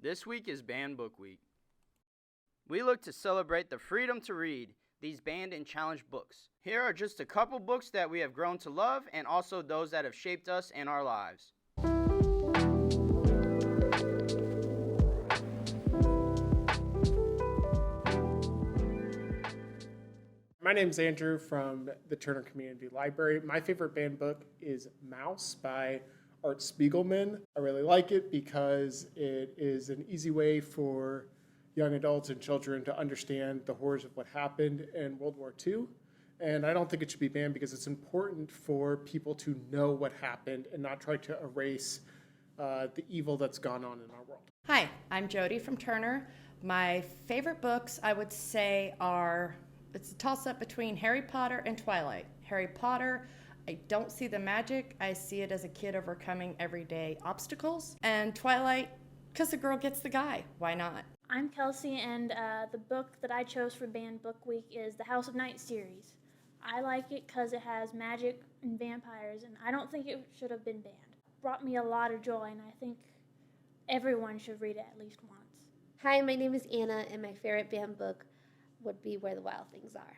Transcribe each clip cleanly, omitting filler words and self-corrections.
This week is Banned Book Week. We look to celebrate the freedom to read these banned and challenged books. Here are just a couple books that we have grown to love and also those that have shaped us and our lives. My name's Andrew from the Turner Community Library. My favorite banned book is Mouse by Art Spiegelman. I really like it because it is an easy way for young adults and children to understand the horrors of what happened in World War II. And I don't think it should be banned because it's important for people to know what happened and not try to erase the evil that's gone on in our world. Hi, I'm Jody from Turner. My favorite books, I would say, it's a toss-up between Harry Potter and Twilight. Harry Potter, I don't see the magic. I see it as a kid overcoming everyday obstacles. And Twilight, because the girl gets the guy. Why not? I'm Kelsey, and the book that I chose for Banned Book Week is the House of Night series. I like it because it has magic and vampires, and I don't think it should have been banned. It brought me a lot of joy, and I think everyone should read it at least once. Hi, my name is Anna, and my favorite banned book would be Where the Wild Things Are.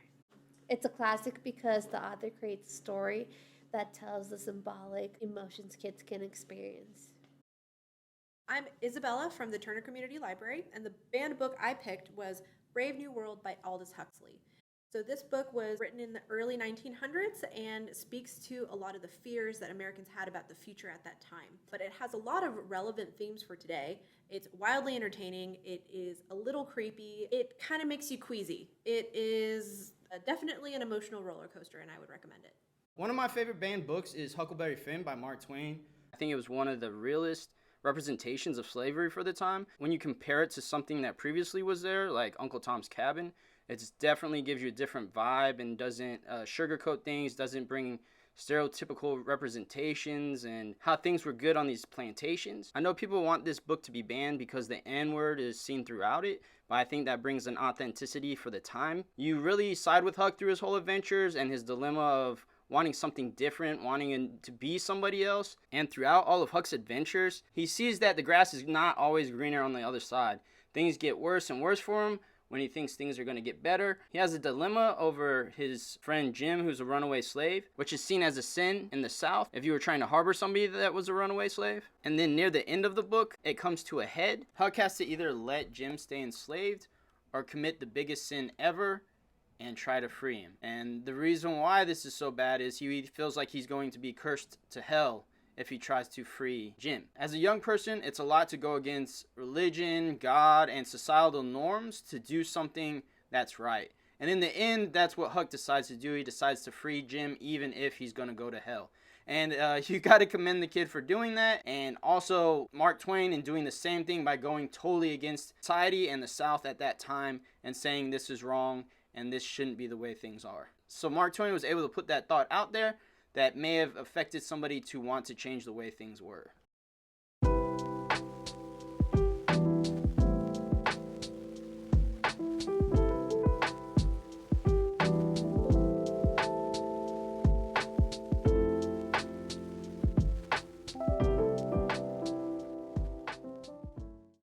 It's a classic because the author creates a story that tells the symbolic emotions kids can experience. I'm Isabella from the Turner Community Library, and the banned book I picked was Brave New World by Aldous Huxley. So this book was written in the early 1900s and speaks to a lot of the fears that Americans had about the future at that time. But it has a lot of relevant themes for today. It's wildly entertaining. It is a little creepy. It kind of makes you queasy. It is definitely an emotional roller coaster, and I would recommend it. One of my favorite banned books is Huckleberry Finn by Mark Twain. I think it was one of the realest representations of slavery for the time. When you compare it to something that previously was there, like Uncle Tom's Cabin, it definitely gives you a different vibe and doesn't sugarcoat things, doesn't bring stereotypical representations and how things were good on these plantations. I know people want this book to be banned because the N-word is seen throughout it, but I think that brings an authenticity for the time. You really side with Huck through his whole adventures and his dilemma of wanting something different, wanting him to be somebody else. And throughout all of Huck's adventures, he sees that the grass is not always greener on the other side. Things get worse and worse for him when he thinks things are going to get better. He has a dilemma over his friend Jim, who's a runaway slave, which is seen as a sin in the South if you were trying to harbor somebody that was a runaway slave. And then near the end of the book, it comes to a head. Huck has to either let Jim stay enslaved or commit the biggest sin ever and try to free him. And the reason why this is so bad is he feels like he's going to be cursed to hell if he tries to free Jim. As a young person, it's a lot to go against religion, God, and societal norms to do something that's right. And in the end, that's what Huck decides to do. He decides to free Jim even if he's going to go to hell. And you got to commend the kid for doing that. And also Mark Twain in doing the same thing by going totally against society and the South at that time and saying this is wrong and this shouldn't be the way things are. So Mark Twain was able to put that thought out there that may have affected somebody to want to change the way things were.